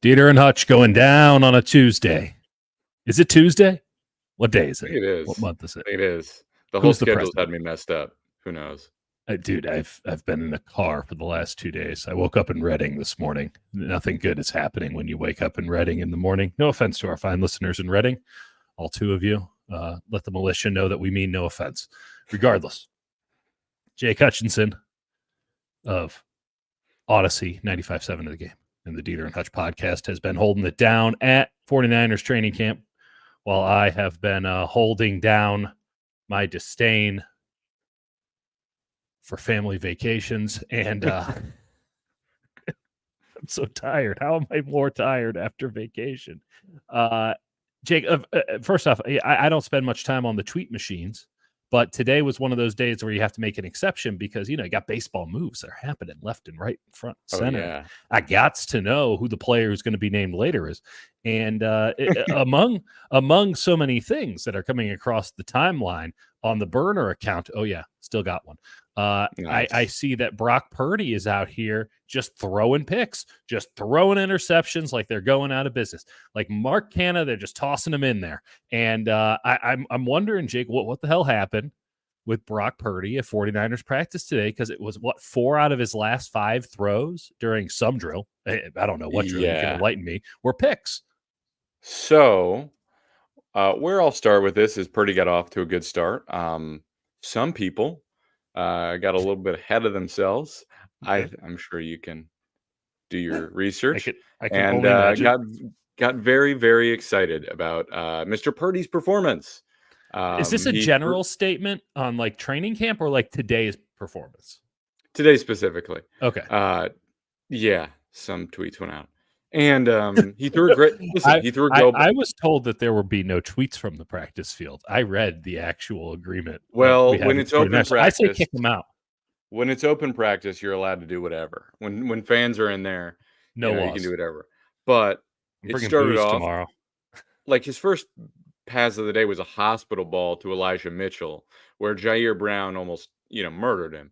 Dieter and Hutch going down on a Tuesday. Is it Tuesday? What day is I it? think it is. What month is it? I think it is. The whole Who's the schedule's had president? me messed up. Who knows? Dude, I've been in a car for the last 2 days. I woke up in Reading this morning. Nothing good is happening when you wake up in Reading in the morning. No offense to our fine listeners in Reading, all two of you. Let the militia know that we mean no offense. Regardless, Jake Hutchinson of Odyssey 95.7 of the game and the Dieter and Hutch podcast has been holding it down at 49ers training camp while I have been holding down my disdain for family vacations. And I'm so tired. How am I more tired after vacation? Jake, first off, I don't spend much time on the tweet machines. But today was one of those days where you have to make an exception because, you got baseball moves that are happening left and right, front, center. Oh, yeah. I got to know who the player who's going to be named later is. And among so many things that are coming across the timeline on the burner account, oh, yeah, still got one. Nice. I see that Brock Purdy is out here just throwing picks, just throwing interceptions like they're going out of business. Like Mark Canna, they're just tossing them in there. And I'm wondering, Jake, what the hell happened with Brock Purdy at 49ers practice today? Because it was, 4 out of his last 5 throws during some drill. I don't know what drill, you can enlighten me, were picks. So where I'll start with this is Purdy got off to a good start. Some people got a little bit ahead of themselves. Okay. I'm sure you can do your research. I can only imagine. Got very, very excited about Mr. Purdy's performance. Is this a general statement on like training camp or like today's performance? Today specifically. Okay. Yeah, some tweets went out. And he threw a great. Listen, he threw a go. I was told that there would be no tweets from the practice field. I read the actual agreement. Well, when it's open practice, I say kick them out. When it's open practice, you're allowed to do whatever. When fans are in there, you can do whatever. But it started off tomorrow. Like his first pass of the day was a hospital ball to Elijah Mitchell, where Jair Brown almost murdered him.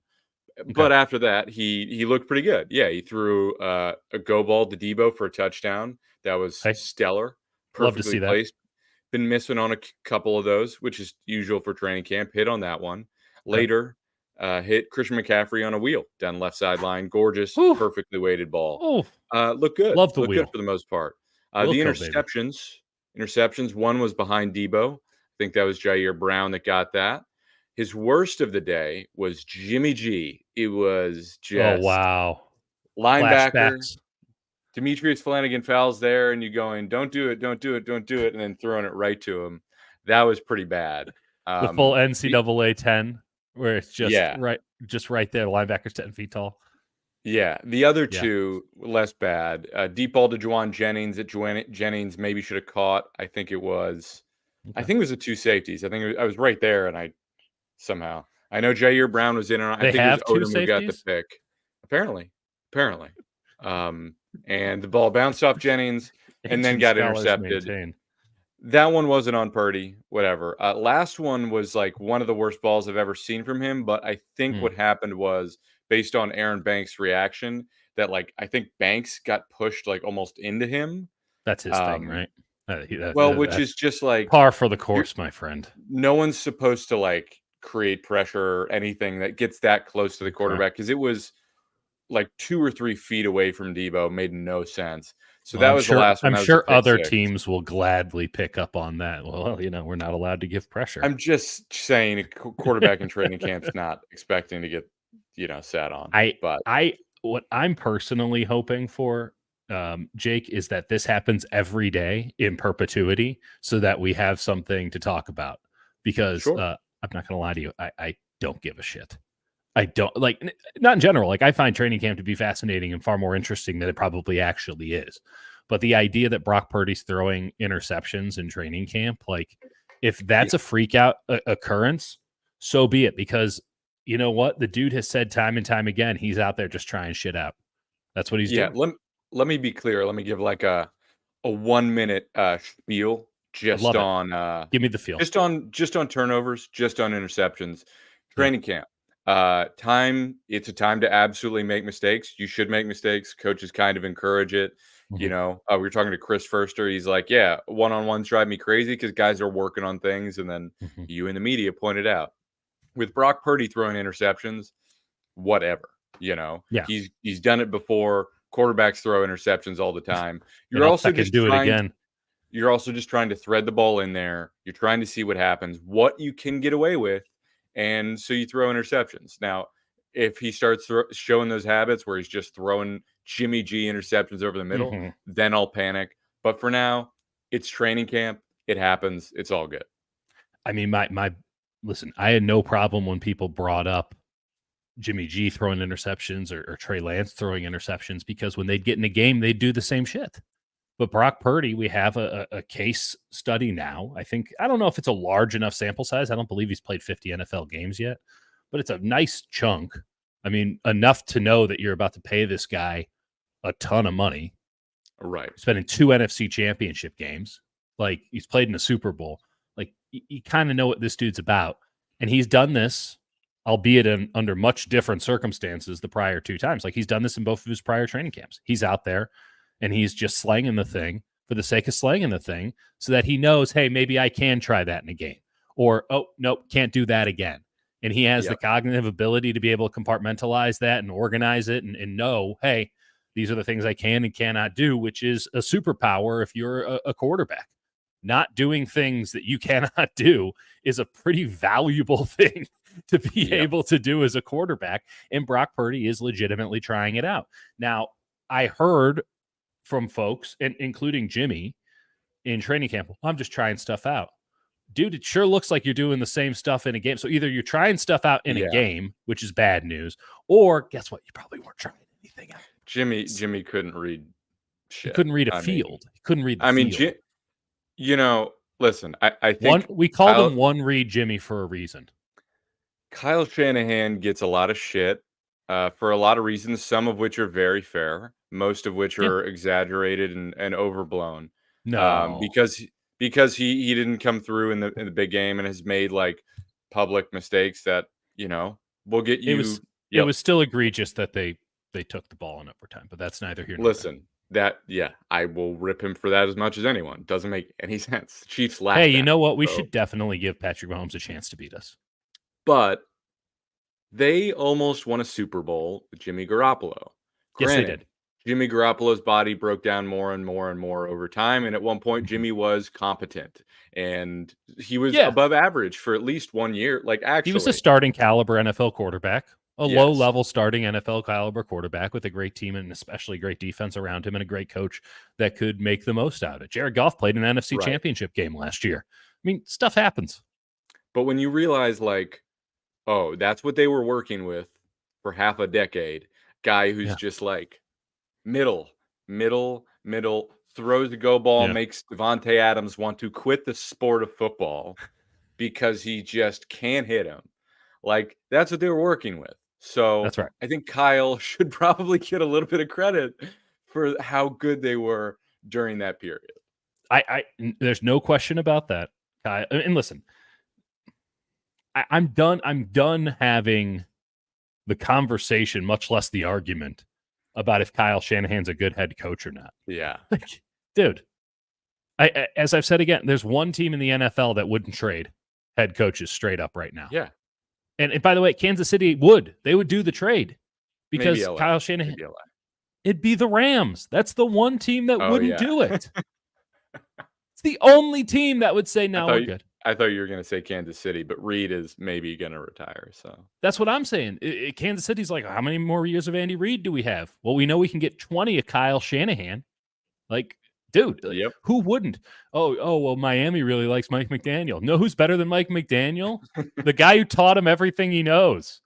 Okay. But after that, he looked pretty good. Yeah, he threw a go ball to Debo for a touchdown. That was stellar. Perfectly love to see placed. That. Been missing on a couple of those, which is usual for training camp. Hit on that one. Later, hit Christian McCaffrey on a wheel down the left sideline. Gorgeous, perfectly weighted ball. Look good. Love the wheel. Good for the most part. The interceptions. One was behind Debo. I think that was Jair Brown that got that. His worst of the day was Jimmy G. It was just linebacker. Flashbacks. Demetrius Flanagan fouls there, and you going, don't do it, and then throwing it right to him. That was pretty bad. The full NCAA 10, where it's just right there. Linebacker's 10 feet tall. Yeah, the other two less bad. Deep ball to Juwan Jennings that Jennings maybe should have caught. I think it was. Okay. I think it was the 2 safeties. I think I was right there, and I know Jair Brown was in on. I think it was Odom who got the pick. Apparently. And the ball bounced off Jennings and then got intercepted. That one wasn't on Purdy. Whatever. Last one was like one of the worst balls I've ever seen from him. But I think what happened was, based on Aaron Banks' reaction, that I think Banks got pushed almost into him. That's his thing, right? Which is just par for the course, my friend. No one's supposed to create pressure or anything that gets that close to the quarterback, because it was 2 or 3 feet away from Debo. Made no sense. So that was the last one. I'm sure other teams will gladly pick up on that. Well, we're not allowed to give pressure. I'm just saying a quarterback in training camp's not expecting to get sat on. What I'm personally hoping for, Jake, is that this happens every day in perpetuity so that we have something to talk about, because I'm not going to lie to you. I don't give a shit. I don't not in general. I find training camp to be fascinating and far more interesting than it probably actually is. But the idea that Brock Purdy's throwing interceptions in training camp, if that's a freak out occurrence, so be it, because you know what? The dude has said time and time again, he's out there just trying shit out. That's what he's doing. Let me be clear. Let me give a 1-minute spiel just on give me the feel. Just on turnovers, just on interceptions. Training camp. It's a time to absolutely make mistakes. You should make mistakes. Coaches kind of encourage it. Mm-hmm. We were talking to Chris Furster. He's like, yeah, one-on-ones drive me crazy because guys are working on things. And then Mm-hmm. you in the media pointed out with Brock Purdy throwing interceptions, whatever, Yeah. he's done it before. Quarterbacks throw interceptions all the time. And I'll fucking do it again. You're also just trying to thread the ball in there. You're trying to see what happens, what you can get away with. And so you throw interceptions. Now, if he starts showing those habits where he's just throwing Jimmy G interceptions over the middle, Mm-hmm. then I'll panic. But for now, it's training camp. It happens. It's all good. I mean, listen, I had no problem when people brought up Jimmy G throwing interceptions or Trey Lance throwing interceptions, because when they'd get in a game, they'd do the same shit. But Brock Purdy, we have a case study now. I don't know if it's a large enough sample size. I don't believe he's played 50 NFL games yet, but it's a nice chunk. I mean, enough to know that you're about to pay this guy a ton of money. Right. He's been in 2 NFC championship games. Like, he's played in a Super Bowl. Like, you kind of know what this dude's about. And he's done this, albeit under much different circumstances, the prior 2 times. Like, he's done this in both of his prior training camps. He's out there and he's just slanging the thing for the sake of slanging the thing so that he knows, hey, maybe I can try that in a game. Or, oh, nope, can't do that again. And he has the cognitive ability to be able to compartmentalize that and organize it and know, hey, these are the things I can and cannot do, which is a superpower if you're a quarterback. Not doing things that you cannot do is a pretty valuable thing to be able to do as a quarterback. And Brock Purdy is legitimately trying it out. Now, I heard from folks, and including Jimmy, in training camp, well, I'm just trying stuff out. Dude, it sure looks like you're doing the same stuff in a game. So either you're trying stuff out in a game, which is bad news, or guess what? You probably weren't trying anything out. Jimmy couldn't read shit. He couldn't read a field. He couldn't read the field. Listen, I think we called him one read Jimmy for a reason. Kyle Shanahan gets a lot of shit for a lot of reasons, some of which are very fair, most of which are exaggerated and overblown. No, because he didn't come through in the big game and has made like public mistakes that will get you. It was still egregious that they took the ball in overtime, but that's neither here nor there. I will rip him for that as much as anyone. Doesn't make any sense. The Chiefs laughed. Hey, you know what? We should definitely give Patrick Mahomes a chance to beat us. But they almost won a Super Bowl with Jimmy Garoppolo. Yes, they did. Jimmy Garoppolo's body broke down more and more and more over time. And at one point, Jimmy was competent. And he was above average for at least 1 year. Like, actually, he was a starting caliber NFL quarterback. A low-level starting NFL caliber quarterback with a great team and especially great defense around him and a great coach that could make the most out of it. Jared Goff played an NFC championship game last year. I mean, stuff happens. But when you realize, like, oh, that's what they were working with for half a decade, guy who's just like middle, throws the go ball, makes Devontae Adams want to quit the sport of football because he just can't hit him. Like, that's what they were working with. So that's right. I think Kyle should probably get a little bit of credit for how good they were during that period. There's no question about that, Kyle. And listen, I'm done having the conversation, much less the argument, about if Kyle Shanahan's a good head coach or not. Yeah. Like, dude, as I've said again, there's one team in the NFL that wouldn't trade head coaches straight up right now. Yeah. And by the way, Kansas City would do the trade because Kyle Shanahan, it'd be the Rams. That's the one team that wouldn't do it. It's the only team that would say, no, we're good. I thought you were going to say Kansas City, but Reed is maybe going to retire. So that's what I'm saying. Kansas City's like, how many more years of Andy Reid do we have? Well, we know we can get 20 of Kyle Shanahan. Like, dude, who wouldn't? Oh, well, Miami really likes Mike McDaniel. Know who's better than Mike McDaniel? The guy who taught him everything he knows.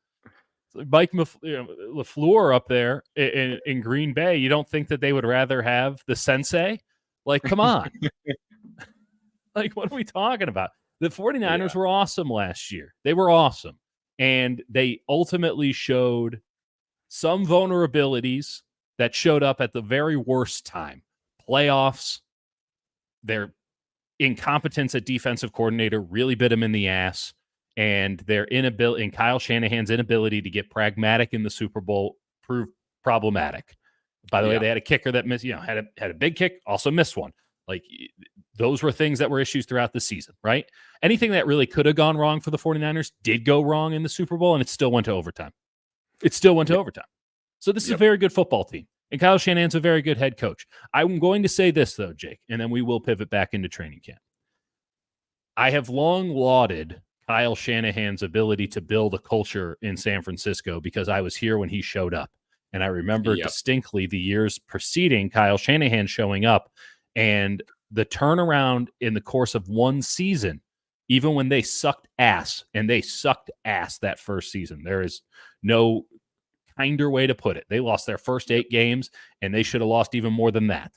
Mike LaFleur up there in Green Bay. You don't think that they would rather have the sensei? Like, come on. Like, what are we talking about? The 49ers were awesome last year. They were awesome. And they ultimately showed some vulnerabilities that showed up at the very worst time. Playoffs, their incompetence at defensive coordinator really bit them in the ass. and their inability, and Kyle Shanahan's inability to get pragmatic in the Super Bowl proved problematic. By the way, they had a kicker that missed, had a big kick, also missed one. Like, those were things that were issues throughout the season, right? Anything that really could have gone wrong for the 49ers did go wrong in the Super Bowl, and it still went to overtime. So this is a very good football team. And Kyle Shanahan's a very good head coach. I'm going to say this, though, Jake, and then we will pivot back into training camp. I have long lauded Kyle Shanahan's ability to build a culture in San Francisco because I was here when he showed up. And I remember distinctly the years preceding Kyle Shanahan showing up and the turnaround in the course of one season, even when they sucked ass, and they sucked ass that first season. There is no kinder way to put it. They lost their first 8 games, and they should have lost even more than that.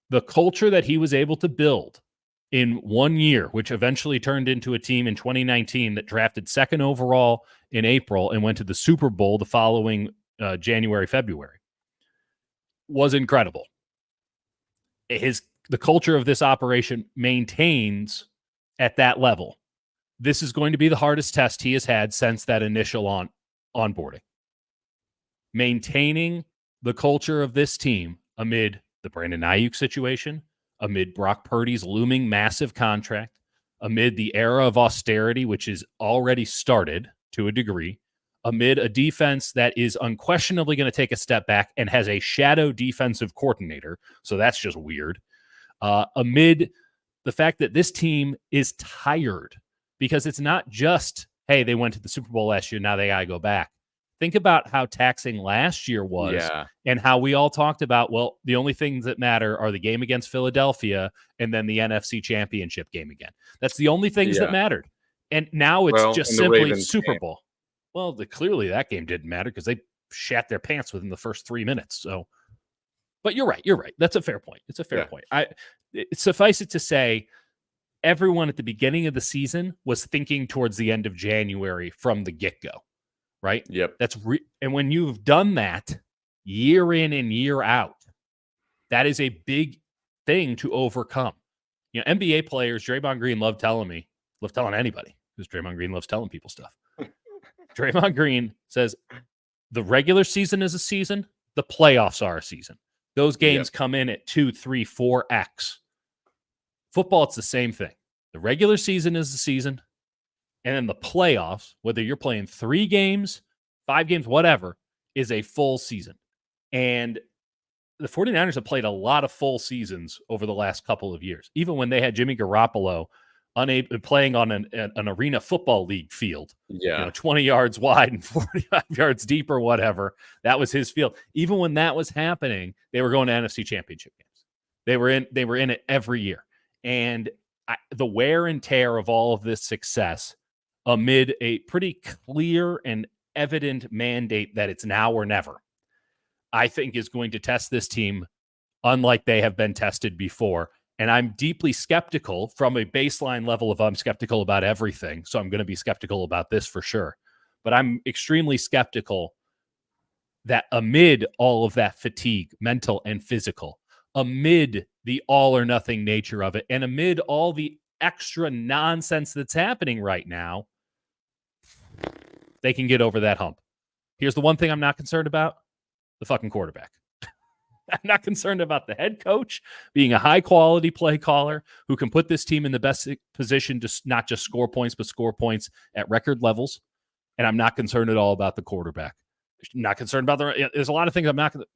The culture that he was able to build in 1 year, which eventually turned into a team in 2019 that drafted second overall in April and went to the Super Bowl the following January, February, was incredible. The culture of this operation maintains at that level. This is going to be the hardest test he has had since that initial onboarding. Maintaining the culture of this team amid the Brandon Ayuk situation, amid Brock Purdy's looming massive contract, amid the era of austerity, which is already started to a degree, amid a defense that is unquestionably going to take a step back and has a shadow defensive coordinator. So that's just weird. Amid the fact that this team is tired, because it's not just, hey, they went to the Super Bowl last year, now they got to go back. Think about how taxing last year was and how we all talked about, well, the only things that matter are the game against Philadelphia and then the NFC Championship game again. That's the only things that mattered. And now it's just simply Super Bowl. Well, clearly that game didn't matter because they shat their pants within the first 3 minutes. So, but you're right. That's a fair point. It's a fair point. Suffice it to say, everyone at the beginning of the season was thinking towards the end of January from the get-go. Right? Yep. And when you've done that year in and year out, that is a big thing to overcome. NBA players, Draymond Green loved telling anybody, because Draymond Green loves telling people stuff. Draymond Green says the regular season is a season, the playoffs are a season. Those games come in at 2, 3, 4x. Football, it's the same thing. The regular season is the season. And then the playoffs, whether you're playing 3 games, 5 games, whatever, is a full season. And the 49ers have played a lot of full seasons over the last couple of years. Even when they had Jimmy Garoppolo playing on an arena football league field, 20 yards wide and 45 yards deep or whatever, that was his field. Even when that was happening, they were going to NFC Championship games. They were in it every year. And the wear and tear of all of this success amid a pretty clear and evident mandate that it's now or never, I think is going to test this team unlike they have been tested before. And I'm deeply skeptical from a baseline level of I'm skeptical about everything. So I'm going to be skeptical about this for sure. But I'm extremely skeptical that amid all of that fatigue, mental and physical, amid the all or nothing nature of it, and amid all the extra nonsense that's happening right now, they can get over that hump. Here's the one thing I'm not concerned about: the fucking quarterback. I'm not concerned about the head coach being a high-quality play caller who can put this team in the best position to not just score points, but score points at record levels. And I'm not concerned at all about the quarterback. Not concerned about there's a lot of things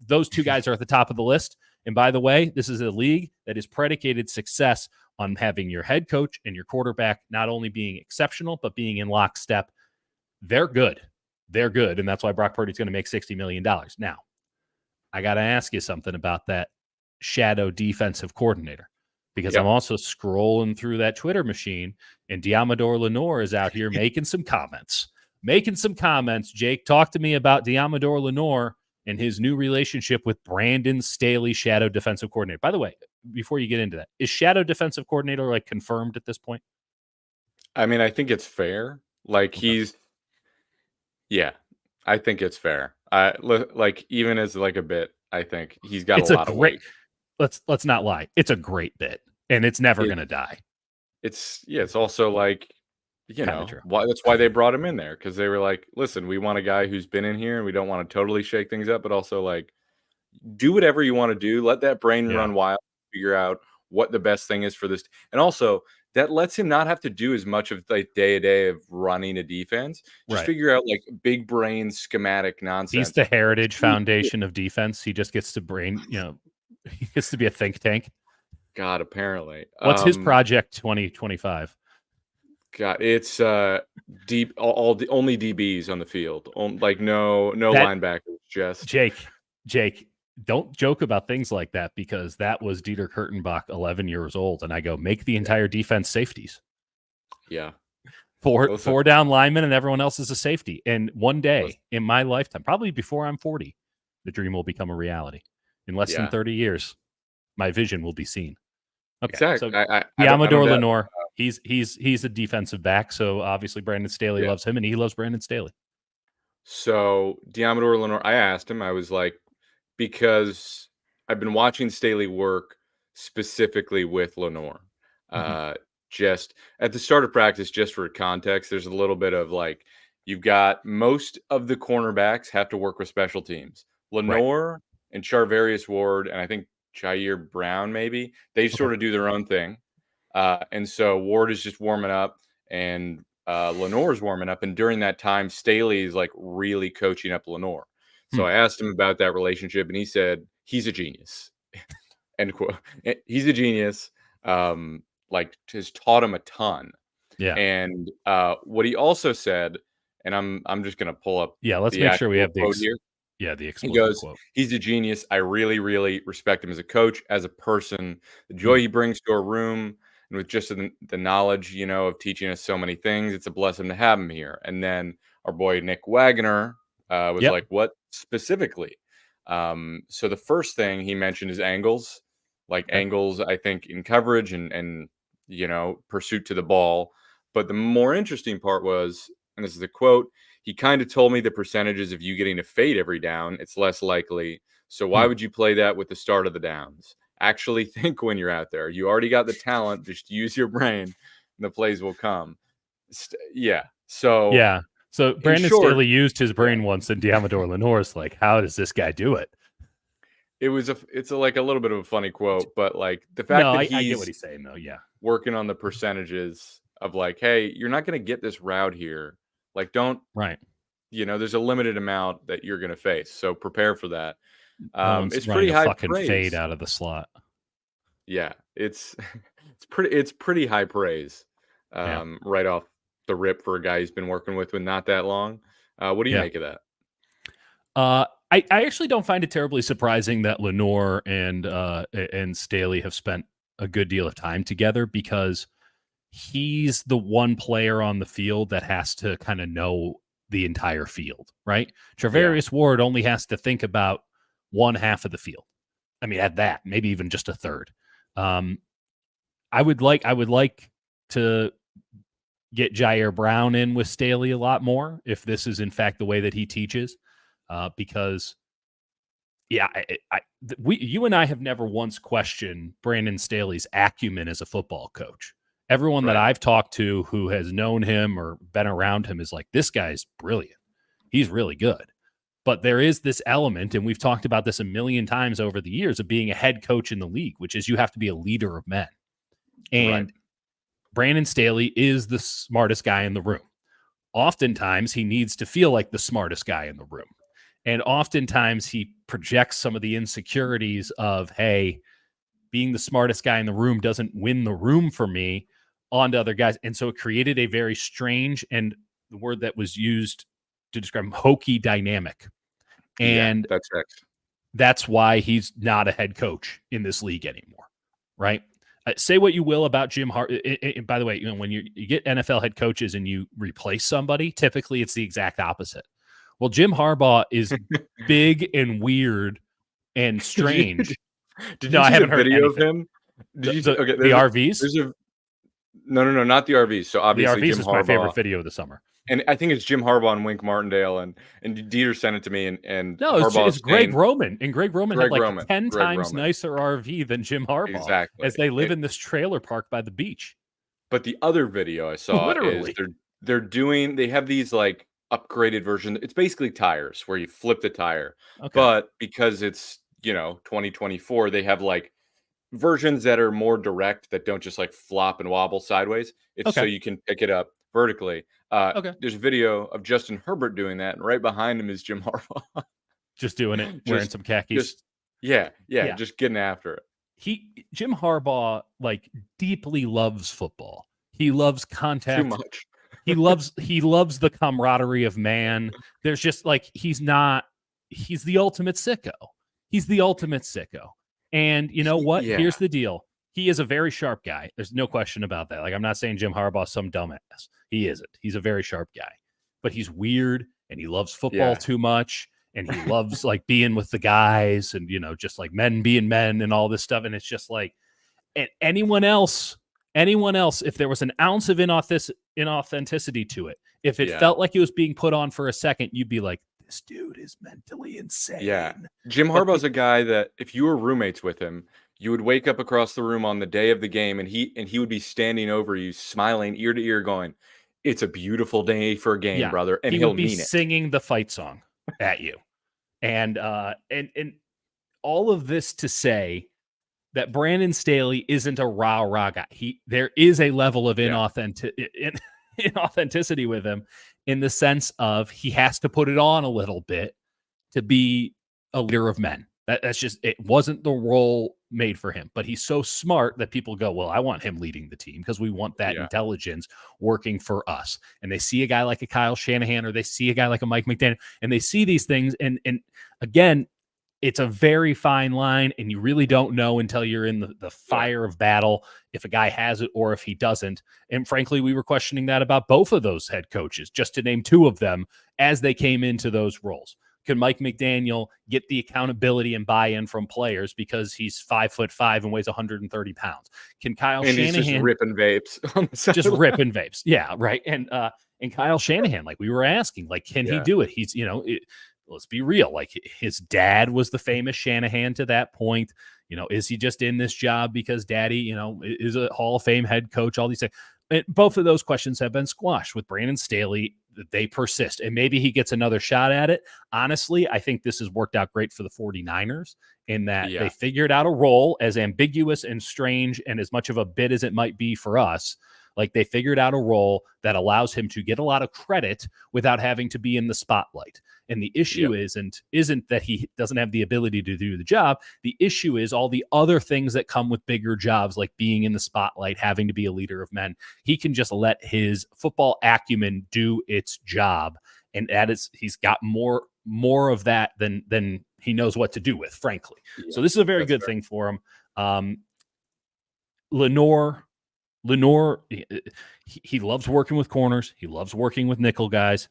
those two guys are at the top of the list. And by the way, this is a league that is predicated success on having your head coach and your quarterback not only being exceptional, but being in lockstep. They're good. And that's why Brock Purdy's going to make $60 million. Now, I got to ask you something about that shadow defensive coordinator, because I'm also scrolling through that Twitter machine, and Diamador Lenore is out here making some comments. Jake, talk to me about Diamador Lenore and his new relationship with Brandon Staley, shadow defensive coordinator. By the way, before you get into that, is shadow defensive coordinator confirmed at this point? I mean, I think it's fair. I think it's fair. Even as a bit, I think he's got a lot of weight. Let's not lie. It's a great bit, and it's never going to die. It's also Kinda true. that's why they brought him in there, because they were like, "Listen, we want a guy who's been in here, and we don't wanna totally shake things up, but also, like, do whatever you wanna do, let that brain Yeah. run wild, figure out what the best thing is for this," and also, that lets him not have to do as much of, like, day-to-day of running a defense. Just Right. figure out, like, big brain schematic He's nonsense. the Heritage Foundation of defense. He just gets to he gets to be a think tank. God, apparently. What's his project 2025? God, it's, deep all the only DBs on the field, like, no That linebackers, just Jake, don't joke about things like that because that was Dieter Kurtenbach, 11 years old, and I go, "Make the entire defense safeties." yeah. Four down linemen and everyone else is a safety. And one day Listen. in my lifetime, probably before I'm 40, the dream will become a reality. In less than Yeah. 30 years, my vision will be seen. Okay, Exactly. so I Amador don't doubt. Lenore, he's a defensive back, so obviously Brandon Staley Yeah. loves him, and he loves Brandon Staley. So, Diamador Lenore, I asked him, I was like, because I've been watching Staley work specifically with Lenore. Mhm. Just at the start of practice, just for context, there's a little bit of like, you've got most of the cornerbacks have to work with special teams. Right. Lenore and Charvarius Ward, and I think Jair Brown, maybe, they Okay. sort of do their own thing. And so Ward is just warming up, and Lenore's warming up. And during that time, Staley is like really coaching up Lenore. Hmm. So I asked him about that relationship, and he said he's a genius. End quote. He's a genius. Like, has taught him a ton. Yeah. And what he also said, and I'm just gonna pull up Yeah, let's the make sure we actual have quote here. the He explicit goes, quote. "He's a genius. I really, really respect him as a coach, as a person. The Hmm. joy he brings to our room, and with just the knowledge, of teaching us so many things. It's a blessing to have him here." And then our boy Nick Wagner was Yep. like, "What specifically?" So the first thing he mentioned is angles, like Okay. angles. I think in coverage and pursuit to the ball. But the more interesting part was, and this is a quote, he kind of told me the percentages of you getting a fade every down, it's less likely. So why Hmm. would you play that with the start of the downs? Actually think when you're out there. You already got the talent. Just use your brain and the plays will come. Yeah. So Yeah. So in Brandon short, Staley used his yeah, brain once, and Diamador Lenore's like, "How does this guy do it?" like a little bit of a funny quote, but like the fact No, that I get what he's he's saying though. Yeah. working on the percentages of like, hey, you're not going to get this route here. Like, don't Right. there's a limited amount that you're going to face. So prepare for that. No one's It's running pretty a high fucking fade praise. out of the slot. Yeah, it's it's pretty high praise. Yeah. Right off the rip for a guy who's been working with not that long. What do you Yeah. make of that? I actually don't find it terribly surprising that Lenore and Staley have spent a good deal of time together because he's the one player on the field that has to kind of know the entire field, right? Yeah, Travarius Ward only has to think about one half of the field. I mean, at that, maybe even just a third. Um, I would like to get Jair Brown in with Staley a lot more if this is in fact the way that he teaches, because yeah, you and I have never once questioned Brandon Staley's acumen as a football coach. Everyone that right. I've talked to who has known him or been around him is like, this guy's brilliant. He's really good. But there is this element, and we've talked about this a million times over the years, of being a head coach in the league, which is you have to be a leader of men. Right. And Brandon Staley is the smartest guy in the room. Oftentimes, he needs to feel like the smartest guy in the room. And oftentimes, he projects some of the insecurities of, hey, being the smartest guy in the room doesn't win the room for me onto other guys. And so it created a very strange, and the word that was used to describe him, hokey dynamic. Yeah, And that's next. that's why he's not a head coach in this league anymore, right? Say what you will about Jim Harbaugh. By the way, when you get NFL head coaches and you replace somebody, typically it's the exact opposite. Well, Jim Harbaugh is big and weird and strange. Did No, you I see the haven't heard video of anything. him? Did you okay? The RVs? There's a no, not the RVs. So The obviously RVs Jim is my favorite Harbaugh, video of the summer. and I think it's Jim Harbaugh and Wink Martindale, and Dieter sent it to me, and No, Harbaugh it's Greg saying Roman, and Greg Roman had Greg like Roman, 10 Greg times Roman, nicer RV than Jim Harbaugh exactly. as they live in this trailer park by the beach. But the other video I saw is Literally. they have these like upgraded version. It's basically tires where you flip the tire. Okay. But because it's, 2024, they have like versions that are more direct that don't just like flop and wobble sideways. It's so Okay. you can pick it up vertically. Okay. There's a video of Justin Herbert doing that, and right behind him is Jim Harbaugh. Just doing it, wearing just some khakis. just yeah, Yeah. just getting after it. Jim Harbaugh like deeply loves football. He loves Too contact. much. He loves the camaraderie of man. There's just like he's the ultimate sicko. He's the ultimate sicko. And you know what? Yeah. Here's the deal. He is a very sharp guy. There's no question about that. Like I'm not saying Jim Harbaugh's some dumbass. He isn't. He's a very sharp guy. But he's weird and he loves football too much and he loves like being with the guys and just like men being men and all this stuff and it's just like and anyone else if there was an ounce of inauthenticity to it, if it felt like it was being put on for a second, you'd be like, this dude is mentally insane. Yeah. Jim Harbaugh's a guy that if you were roommates with him, you would wake up across the room on the day of the game and he would be standing over you, smiling ear to ear, going, "It's a beautiful day for a game, brother." And he would be mean it. Singing the fight song at you. And all of this to say that Brandon Staley isn't a rah-rah guy. There is a level of inauthenticity with him in the sense of he has to put it on a little bit to be a leader of men. That's just, it wasn't the role made for him, but he's so smart that people go, well, I want him leading the team because we want that intelligence working for us. And they see a guy like a Kyle Shanahan or they see a guy like a Mike McDaniel and they see these things. And again, it's a very fine line and you really don't know until you're in the fire of battle if a guy has it or if he doesn't. And frankly, we were questioning that about both of those head coaches, just to name two of them as they came into those roles. Can Mike McDaniel get the accountability and buy-in from players because he's 5'5" and weighs 130 pounds? Can Kyle Shanahan just ripping vapes? Just ripping vapes. Yeah, right. And Kyle Shanahan, like we were asking, like, can he do it? He's, let's be real. Like his dad was the famous Shanahan to that point. Is he just in this job because daddy, is a Hall of Fame head coach, all these things. And both of those questions have been squashed with Brandon Staley. They persist and maybe he gets another shot at it. Honestly, I think this has worked out great for the 49ers in that they figured out a role as ambiguous and strange and as much of a bit as it might be for us. Like they figured out a role that allows him to get a lot of credit without having to be in the spotlight. And the issue isn't that he doesn't have the ability to do the job. The issue is all the other things that come with bigger jobs, like being in the spotlight, having to be a leader of men. He can just let his football acumen do its job. And he's got more of that than he knows what to do with, frankly. So this is a very good thing for him. Lenore, he loves working with corners. He loves working with nickel guys.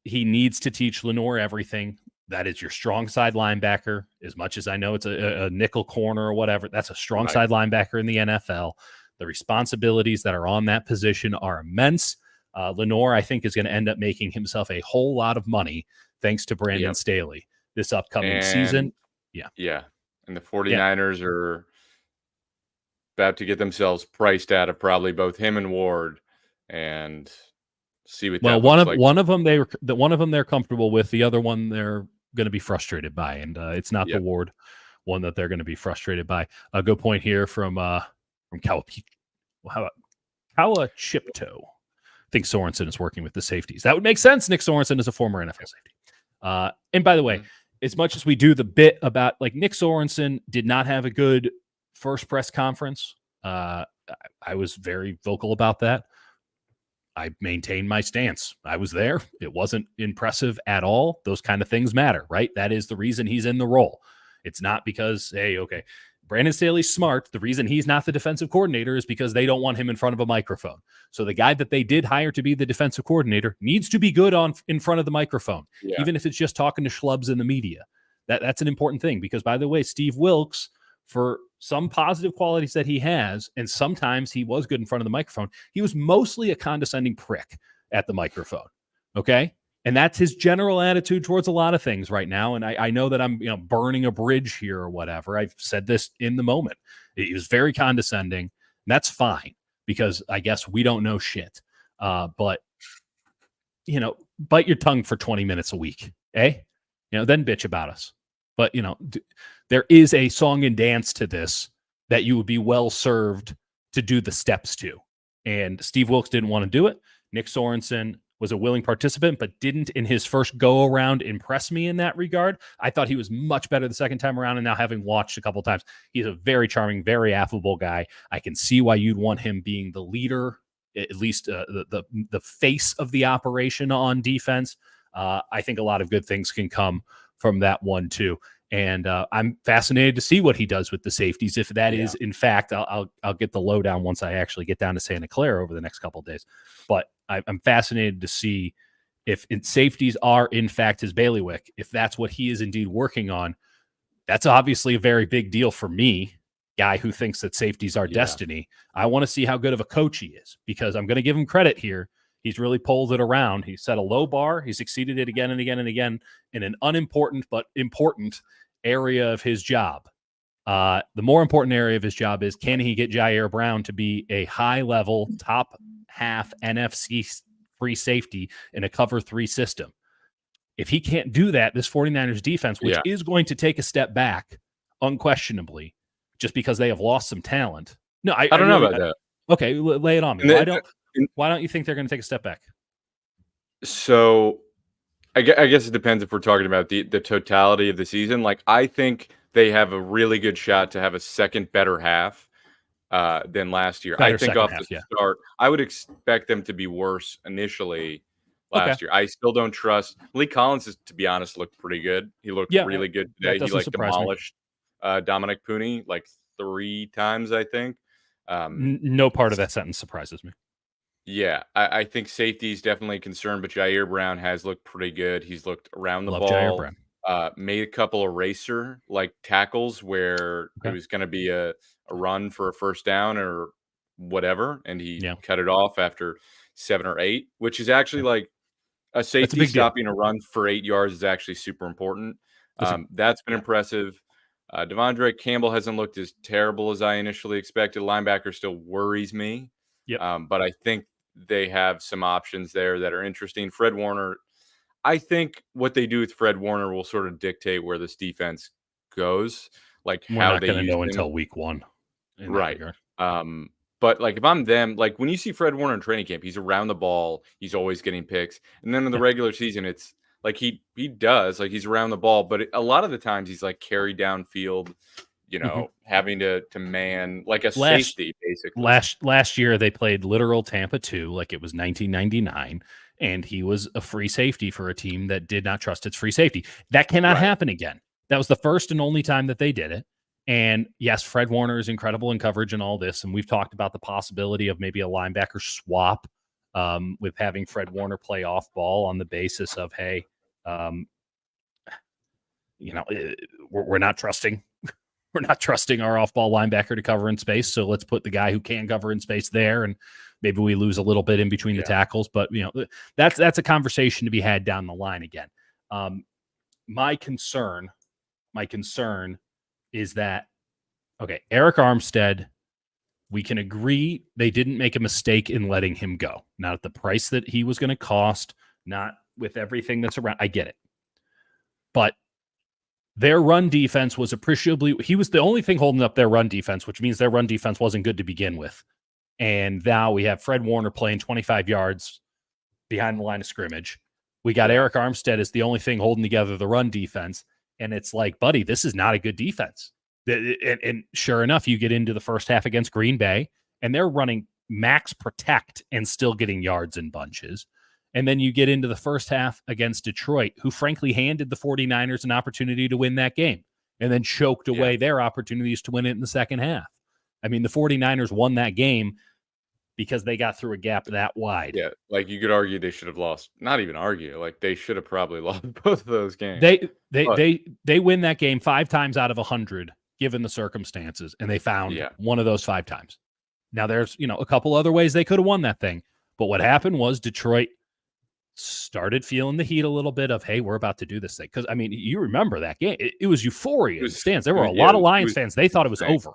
He needs to teach Lenore everything. That is your strong side linebacker. As much as I know it's a nickel corner or whatever, that's a strong side linebacker in the NFL. The responsibilities that are on that position are immense. Lenore, I think, is going to end up making himself a whole lot of money thanks to Brandon Staley this upcoming season. Yeah. And the 49ers are about to get themselves priced out of probably both him and Ward and see what that looks like. One of them they're comfortable with, the other one they're going to be frustrated by, and it's not the Ward one that they're going to be frustrated by. A good point here from Kawachipto. I think Sorensen is working with the safeties. That would make sense. Nick Sorensen is a former NFL safety. And by the way, as much as we do the bit about like Nick Sorensen did not have a good first press conference, I was very vocal about that. I maintained my stance. I was there. It wasn't impressive at all. Those kind of things matter, right? That is the reason he's in the role. It's not because, hey, okay, Brandon Staley's smart. The reason he's not the defensive coordinator is because they don't want him in front of a microphone. So the guy that they did hire to be the defensive coordinator needs to be good in front of the microphone, even if it's just talking to schlubs in the media. That's an important thing because, by the way, Steve Wilkes, for some positive qualities that he has, and sometimes he was good in front of the microphone, he was mostly a condescending prick at the microphone. Okay? And that's his general attitude towards a lot of things right now. And I know that I'm burning a bridge here or whatever. I've said this in the moment. He was very condescending. And that's fine because I guess we don't know shit. But bite your tongue for 20 minutes a week, eh? Then bitch about us. But, there is a song and dance to this that you would be well served to do the steps to. And Steve Wilkes didn't want to do it. Nick Sorensen was a willing participant, but didn't in his first go around impress me in that regard. I thought he was much better the second time around. And now having watched a couple of times, he's a very charming, very affable guy. I can see why you'd want him being the leader, at least the face of the operation on defense. I think a lot of good things can come from that one too. And I'm fascinated to see what he does with the safeties. If that is, in fact, I'll get the lowdown once I actually get down to Santa Clara over the next couple of days. But I'm fascinated to see if safeties are, in fact, his bailiwick. If that's what he is indeed working on, that's obviously a very big deal for me, guy who thinks that safeties are destiny. I want to see how good of a coach he is, because I'm going to give him credit here. He's really pulled it around. He set a low bar. He's exceeded it again and again and again in an unimportant but important area of his job. The more important area of his job is, can he get Jair Brown to be a high-level, top half NFC free safety in a cover 3 system? If he can't do that, this 49ers defense, which is going to take a step back, unquestionably, just because they have lost some talent. No, I don't know about that. Okay, lay it on me. Why don't you think they're going to take a step back? So I guess it depends if we're talking about the totality of the season. Like, I think they have a really good shot to have a second better half than last year. I think off the start, I would expect them to be worse initially last year. I still don't trust Lee Collins. To be honest, looked pretty good. He looked really good today. He demolished Dominic Pooney 3 times, I think. No part of that sentence surprises me. Yeah, I think safety is definitely a concern, but Jair Brown has looked pretty good. He's looked around the ball. Jair Brown. Made a couple eraser tackles where it was going to be a run for a first down or whatever, and he cut it off after 7 or 8, which is actually a safety stopping a run for 8 yards is actually super important. That's been impressive. Devondre Campbell hasn't looked as terrible as I initially expected. Linebacker still worries me. But I think they have some options there that are interesting. Fred Warner, I think what they do with Fred Warner will sort of dictate where this defense goes. We're not going to know until week 1. Right. But if I'm them, when you see Fred Warner in training camp, he's around the ball. He's always getting picks. And then in the regular season, it's he does, he's around the ball. But a lot of the times he's carried downfield, having to man a safety, basically. Last year, they played literal Tampa 2 like it was 1999, and he was a free safety for a team that did not trust its free safety. That cannot happen again. That was the first and only time that they did it. And yes, Fred Warner is incredible in coverage and all this, and we've talked about the possibility of maybe a linebacker swap with having Fred Warner play off ball on the basis of, hey, we're not trusting. We're not trusting our off-ball linebacker to cover in space, so let's put the guy who can cover in space there, and maybe we lose a little bit in between the tackles. But that's a conversation to be had down the line again. My concern is that Eric Armstead, we can agree they didn't make a mistake in letting him go. Not at the price that he was going to cost, not with everything that's around. I get it, but their run defense was appreciably. He was the only thing holding up their run defense, which means their run defense wasn't good to begin with. And now we have Fred Warner playing 25 yards behind the line of scrimmage. We got Eric Armstead as the only thing holding together the run defense. And it's buddy, this is not a good defense. And sure enough, you get into the first half against Green Bay, and they're running max protect and still getting yards in bunches. And then you get into the first half against Detroit, who frankly handed the 49ers an opportunity to win that game and then choked away their opportunities to win it in the second half. I mean, the 49ers won that game because they got through a gap that wide. Yeah, you could argue they should have lost. Not even argue. They should have probably lost both of those games. They win that game 5 times out of 100, given the circumstances, and they found one of those 5 times. Now, there's a couple other ways they could have won that thing. But what happened was Detroit started feeling the heat a little bit of, hey, we're about to do this thing. Because, you remember that game. It was euphoria in the stands. There were a lot of Lions fans. They thought it was over.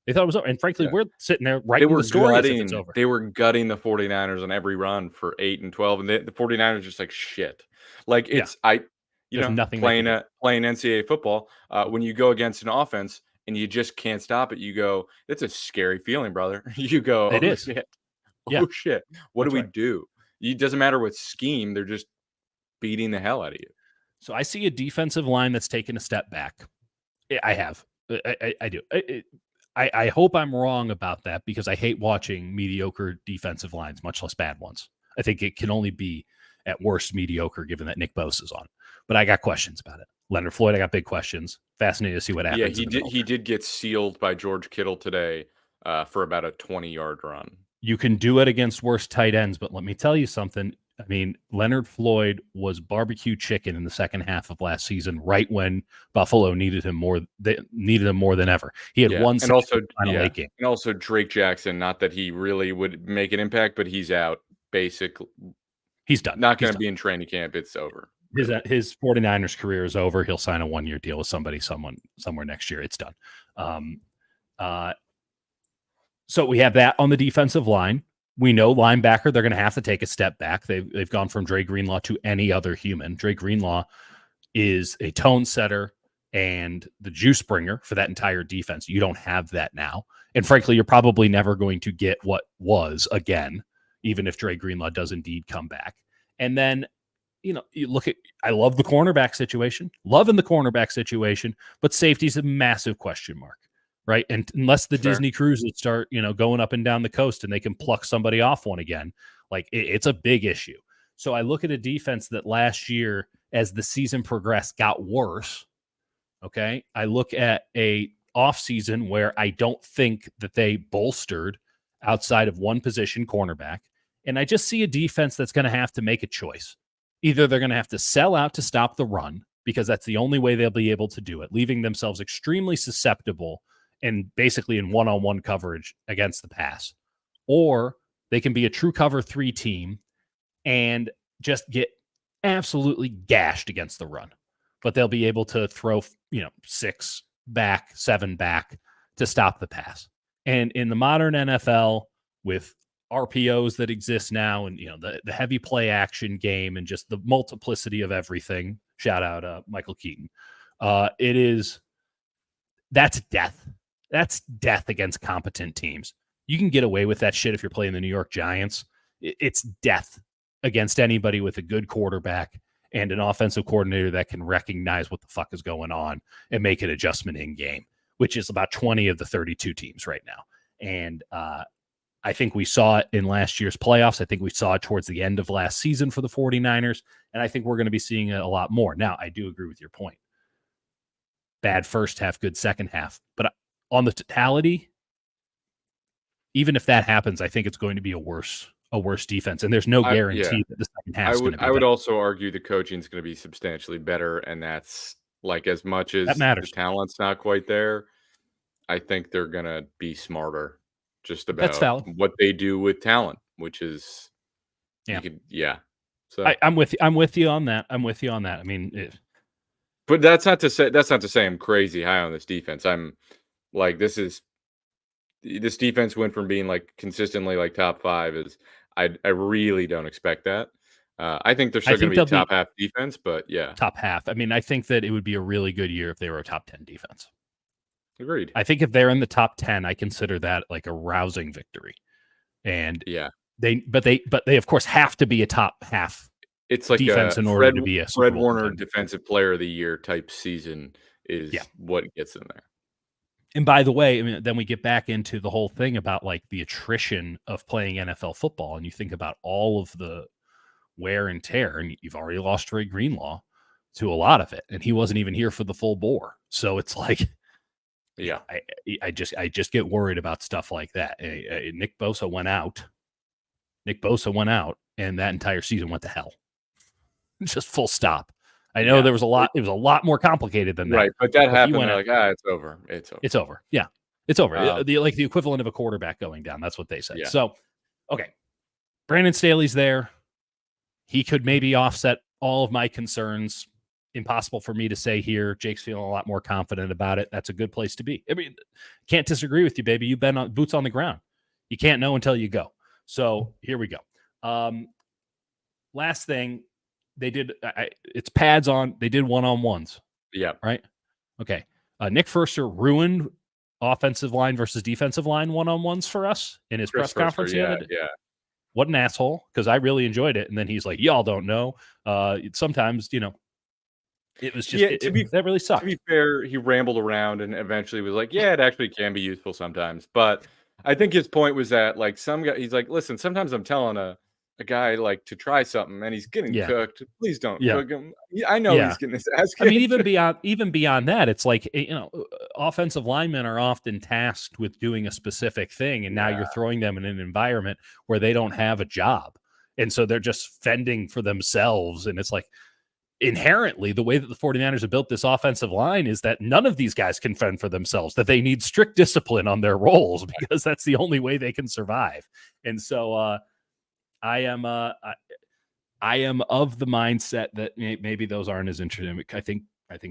They thought it was over. And frankly, we're sitting there They writing were the story as if it's over. They were gutting the 49ers on every run for 8 and 12, and the 49ers just like shit. Like it's There's nothing they can do. playing NCAA football, when you go against an offense and you just can't stop it, you go, it's a scary feeling, brother. You go, It oh is. shit. Yeah. Oh shit. What do we do? It doesn't matter what scheme, they're just beating the hell out of you. So I see a defensive line that's taken a step back. I have. I do. I hope I'm wrong about that because I hate watching mediocre defensive lines, much less bad ones. I think it can only be at worst mediocre given that Nick Bosa's on. But I got questions about it. Leonard Floyd, I got big questions. Fascinated to see what happens. Yeah, he did get sealed by George Kittle today for about a 20-yard run. You can do it against worse tight ends, but let me tell you something. I mean, Leonard Floyd was barbecue chicken in the second half of last season, right when Buffalo needed him more. They needed him more than ever. He had one and also late game. And also Drake Jackson. Not that he really would make an impact, but he's out. Basically, he's done. Not going to be in training camp. It's over. His 49ers career is over. He'll sign a 1-year deal with somewhere next year. It's done. So we have that on the defensive line. We know linebacker, they're going to have to take a step back. They've gone from Dre Greenlaw to any other human. Dre Greenlaw is a tone setter and the juice bringer for that entire defense. You don't have that now. And frankly, you're probably never going to get what was again, even if Dre Greenlaw does indeed come back. And then, you look at, I love the cornerback situation, but safety's a massive question mark. Right. And unless the Disney cruises start, going up and down the coast and they can pluck somebody off one again, like it's a big issue. So I look at a defense that last year, as the season progressed, got worse. Okay. I look at a offseason where I don't think that they bolstered outside of one position, cornerback. And I just see a defense that's going to have to make a choice. Either they're going to have to sell out to stop the run because that's the only way they'll be able to do it, leaving themselves extremely susceptible and basically in one-on-one coverage against the pass. Or they can be a true cover 3 team and just get absolutely gashed against the run. But they'll be able to throw, 6 back, 7 back to stop the pass. And in the modern NFL with RPOs that exist now and, the heavy play action game and just the multiplicity of everything, shout out Michael Keaton, that's death. That's death against competent teams. You can get away with that shit if you're playing the New York Giants. It's death against anybody with a good quarterback and an offensive coordinator that can recognize what the fuck is going on and make an adjustment in game, which is about 20 of the 32 teams right now. And I think we saw it in last year's playoffs. I think we saw it towards the end of last season for the 49ers. And I think we're going to be seeing it a lot more. Now, I do agree with your point. Bad first half, good second half. But on the totality, even if that happens, I think it's going to be a worse defense. And there's no guarantee that the second half is going to be I would also argue the coaching is going to be substantially better. And that's like as much as the talent's not quite there, I think they're going to be smarter just about what they do with talent, which is, So I'm with you on that. I mean, but that's not to say I'm crazy high on this defense. I'm like, this defense went from being like consistently like top 5 I really don't expect that. I think they're still going to be a top half defense, but yeah. Top half. I mean, I think that it would be a really good year if they were a top 10 defense. Agreed. I think if they're in the top 10, I consider that like a rousing victory. And they of course have to be a top half. It's like defense in order to be a Fred Warner Defensive Player of the Year type season is what gets them there. And by the way, I mean, then we get back into the whole thing about like the attrition of playing NFL football. And you think about all of the wear and tear, and you've already lost Dre Greenlaw to a lot of it. And he wasn't even here for the full bore. So it's like, I just get worried about stuff like that. Nick Bosa went out, and that entire season went to hell. Just full stop. I know there was a lot. It was a lot more complicated than that. Right, but that happened. Like, it's over. It's over. Yeah, it's over. Like the equivalent of a quarterback going down. That's what they said. Yeah. So, okay, Brandon Staley's there. He could maybe offset all of my concerns. impossible for me to say here. Jake's feeling a lot more confident about it. That's a good place to be. I mean, can't disagree with you, baby. You've been on boots on the ground. You can't know until you go. So here we go. Last thing they did, it's pads on. They did one-on-ones. Yeah. Right. Okay. Nick Furster ruined offensive line versus defensive line one-on-ones for us in his press conference the other day. Yeah. What an asshole, because I really enjoyed it. And then he's like, y'all don't know. Sometimes, it was just that really sucked. To be fair, he rambled around and eventually was like, yeah, it actually can be useful sometimes. But I think his point was that, like, some guy, he's like, listen, sometimes I'm telling a guy, like, to try something and he's getting cooked. Please don't cook him. I know he's getting his ass kicked. I mean, even beyond that, it's like, offensive linemen are often tasked with doing a specific thing, and now you're throwing them in an environment where they don't have a job. And so they're just fending for themselves. And it's like, inherently, the way that the 49ers have built this offensive line is that none of these guys can fend for themselves, that they need strict discipline on their roles because that's the only way they can survive. And so I am of the mindset that maybe those aren't as interesting. I think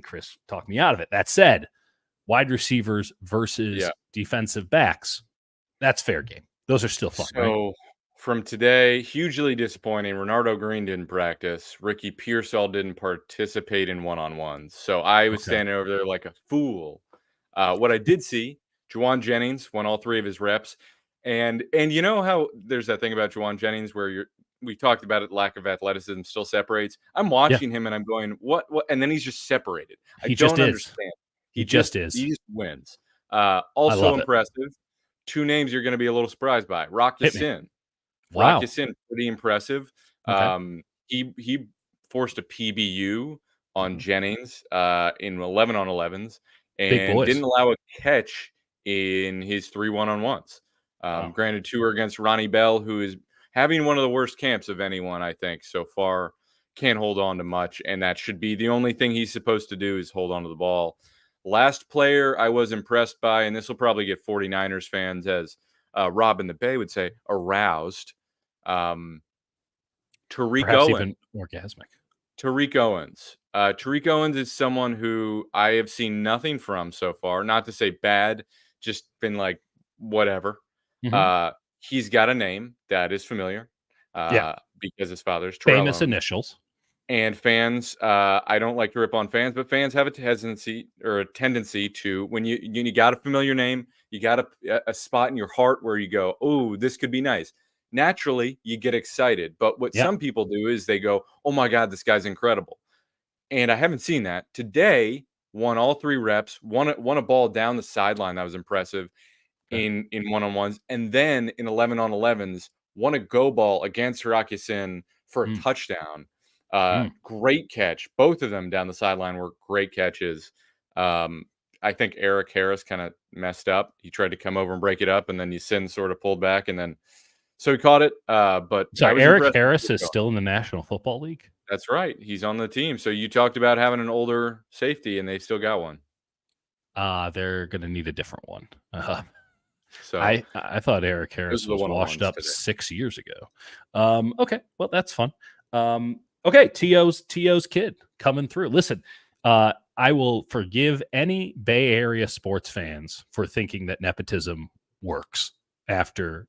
Chris talked me out of it. That said, wide receivers versus defensive backs, that's fair game. Those are still fun, right? From today, hugely disappointing. Renardo Green didn't practice. Ricky Pearsall didn't participate in one-on-ones. So I was standing over there like a fool. What I did see, Juwan Jennings won all 3 of his reps. And you know how there's that thing about Juwan Jennings where we talked about it, lack of athleticism still separates. I'm watching him and I'm going, what? And then he's just separated. I don't understand. He just wins. Also impressive. 2 names you're going to be a little surprised by. Rock Ya-Sin. Wow. Rock Ya-Sin, pretty impressive. Okay. He forced a PBU on Jennings in 11 on 11s and didn't allow a catch in his 3 one-on-ones. Granted, 2 are against Ronnie Bell, who is having one of the worst camps of anyone, I think, so far. Can't hold on to much, and that should be the only thing he's supposed to do is hold on to the ball. Last player I was impressed by, and this will probably get 49ers fans, as Rob in the Bay would say, aroused. Tariq Perhaps Owens. Even orgasmic. Tariq Owens. Tariq Owens is someone who I have seen nothing from so far. Not to say bad, just been like, whatever. Mm-hmm. He's got a name that is familiar because his father's Terrell famous Owens. Initials. And fans, I don't like to rip on fans, but fans have a tendency to, when you got a familiar name, you got a spot in your heart where you go, oh, this could be nice. Naturally, you get excited. But what some people do is they go, oh, my God, this guy's incredible. And I haven't seen that. Today, won all 3 reps, won a ball down the sideline that was impressive in one-on-ones. And then in 11 on 11s, won a go ball against Rock Ya-Sin for a touchdown. Great catch. Both of them down the sideline were great catches. I think Eric Harris kind of messed up. He tried to come over and break it up, and then Ya-Sin sort of pulled back, and then so he caught it. But sorry, Eric Harris is still in the National Football League? That's right. He's on the team. So you talked about having an older safety, and they still got one. They're going to need a different one. So I thought Eric Harris was washed up today. 6 years ago. Okay, well, that's fun. Okay, T.O.'s kid coming through. Listen, I will forgive any Bay Area sports fans for thinking that nepotism works after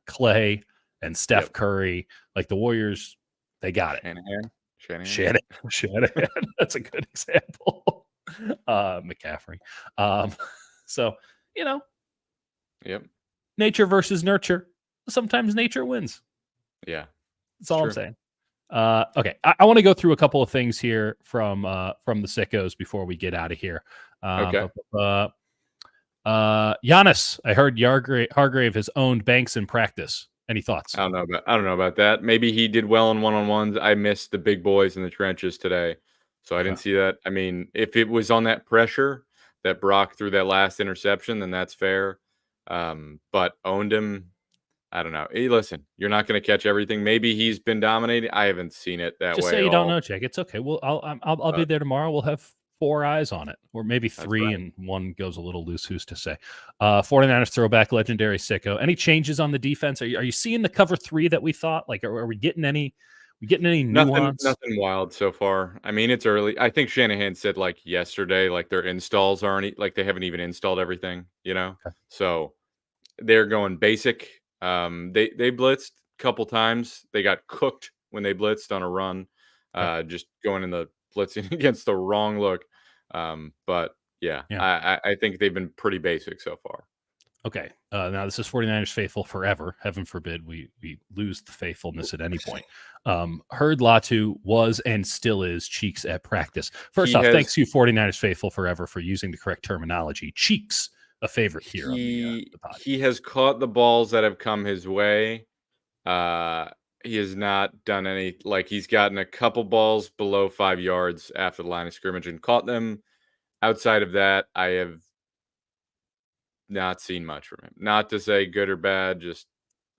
Clay and Steph Curry. Like the Warriors, they got it. Shanahan. That's a good example. McCaffrey. So, nature versus nurture. Sometimes nature wins. Yeah. That's all I'm saying. Okay, I want to go through a couple of things here from the sickos before we get out of here. Okay. Giannis, I heard Hargrave has owned Banks in practice. Any thoughts? I don't know about that. Maybe he did well in one-on-ones. I missed the big boys in the trenches today, so I didn't see that. I mean, if it was on that pressure that Brock threw that last interception, then that's fair. But owned him. I don't know. Hey, listen, you're not going to catch everything. Maybe he's been dominating. I haven't seen it that way. Just say you don't know, Jake. It's okay. Well, I'll be there tomorrow. We'll have 4 eyes on it, or maybe 3, and one goes a little loose. Who's to say? 49ers throwback, legendary sicko. Any changes on the defense? Are you seeing the cover 3 that we thought? Like, are we getting any You getting any Nothing nuance? nothing wild so far. I mean, it's early. I think Shanahan said, like, yesterday, like, their installs aren't e like, they haven't even installed everything, you know? Okay. So, they're going basic. They blitzed a couple times. They got cooked when they blitzed on a run, Okay. just going in the blitzing against the wrong look. But, yeah, Yeah. I think they've been pretty basic so far. Okay. Now this is 49ers faithful forever. Heaven forbid we lose the faithfulness at any point. Heard Latu was and still is cheeks at practice. First He off, has thanks you 49ers faithful forever for using the correct terminology. Cheeks, a favorite here on the pod. he has caught the balls that have come his way. Uh, he has not done any like, he's gotten a couple balls below 5 yards after the line of scrimmage and caught them. Outside of that, I have not seen much from him. Not to say good or bad, just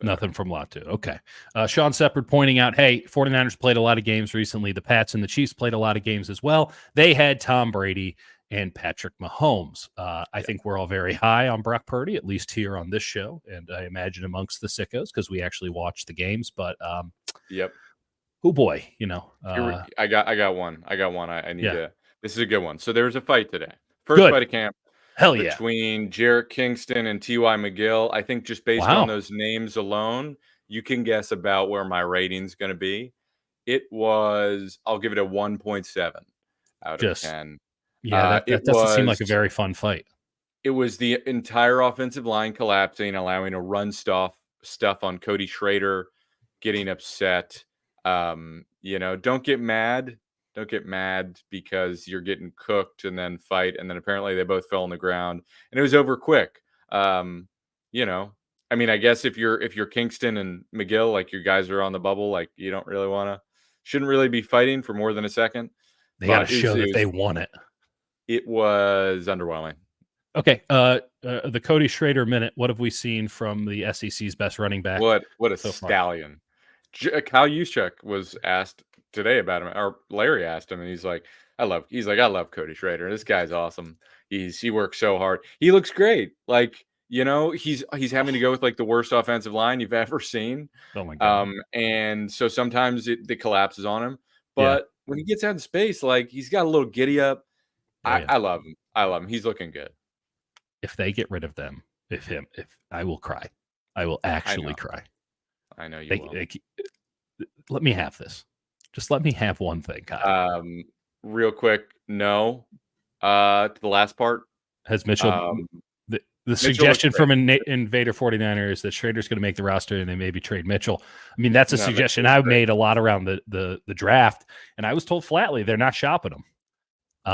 Nothing from Latu. Okay. Sean Seppard pointing out, hey, 49ers played a lot of games recently. The Pats and the Chiefs played a lot of games as well. They had Tom Brady and Patrick Mahomes. I think we're all very high on Brock Purdy, at least here on this show, and I imagine amongst the sickos because we actually watch the games. But Yep. oh boy, I got one. I need yeah, to. This is a good one. So there was a fight today. First good. fight of camp Hell yeah. between Jarrett Kingston and T.Y. McGill. I think just based on Wow. those names alone, you can guess about where my rating's going to be. It was, I'll give it a 1.7 out of Just 10. yeah, It that doesn't seem like a was very fun fight. it was the entire offensive line collapsing, allowing a run stuff on Cody Schrader, getting upset. Don't get mad. Don't get mad because you're getting cooked and then fight. And then apparently they both fell on the ground and it was over quick. Um, you know, I mean, I guess if you're Kingston and McGill, like your guys are on the bubble, like you don't really shouldn't really be fighting for more than a second. They got to But show that they won it. it was underwhelming. Okay. The Cody Schrader minute. What have we seen from the SEC's best running back? What a so stallion. Kyle Juszczyk was asked today about him, or Larry asked him, and he's like, I love Cody Schrader. This guy's awesome. He works so hard. He looks great. Like, he's having to go with like the worst offensive line you've ever seen. Oh my god. And so sometimes it collapses on him. Yeah. But when he gets out in space, like he's got a little giddy up. Oh, yeah. I love him. I love him. He's looking good. If they get rid of them, if I will cry. I will actually cry. I know you will. Let me have this. Just let me have one thing, Kyle. Real quick, no. To the last part. Has Mitchell the suggestion from Invader 49er is that Schrader's going to make the roster and they maybe trade Mitchell. I mean, that's a suggestion I've made a lot around the draft, and I was told flatly they're not shopping him.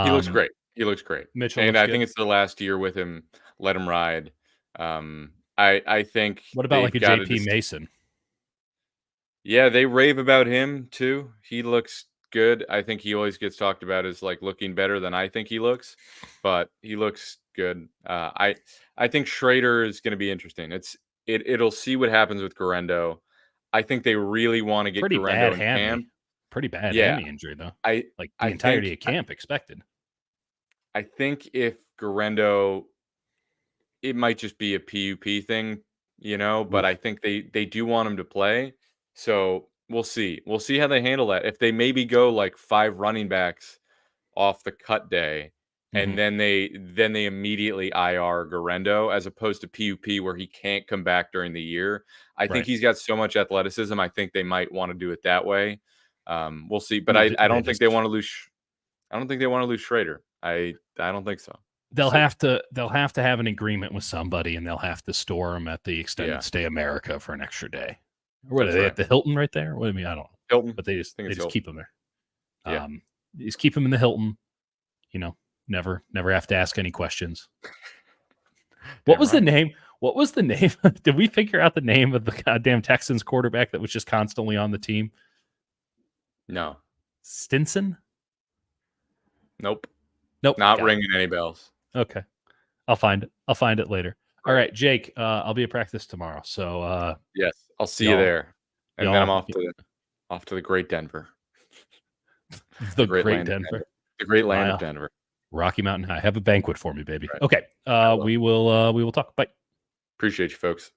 He looks great. He looks great. Mitchell, and I think it's the last year with him. Let him ride. I think. What about like a JP Mason? Yeah, they rave about him too. He looks good. I think he always gets talked about as like looking better than I think he looks, but he looks good. I think Schrader is going to be interesting. It'll see what happens with Guerendo. I think they really want to get Guerendo in camp. Pretty bad hammy injury though. The entirety of camp expected. I think if Guerendo, it might just be a PUP thing, but I think they do want him to play. So we'll see. We'll see how they handle that. If they maybe go like 5 running backs off the cut day, and then they immediately IR Guerendo as opposed to PUP where he can't come back during the year. I think he's got so much athleticism. I think they might want to do it that way. We'll see. But I don't think they want to lose. I don't think they want to lose Schrader. I don't think so. They'll have to have an agreement with somebody, and they'll have to store him at the Extended Stay America for an extra day. What are they at the Hilton right there? What do you mean? I don't know. Hilton, but they just keep him there. Yeah. Just keep him in the Hilton. Never have to ask any questions. What was the name? What was the name? Did we figure out the name of the goddamn Texans quarterback that was just constantly on the team? No. Stinson? Nope. Nope. Not ringing any bells. Okay. I'll find it later. All right, Jake, I'll be at practice tomorrow. So yes, I'll see you there. And then I'm off to the great Denver. The great Denver. The great land of Denver. Rocky Mountain High. Have a banquet for me, baby. Right. Okay. We will talk. Bye. Appreciate you, folks.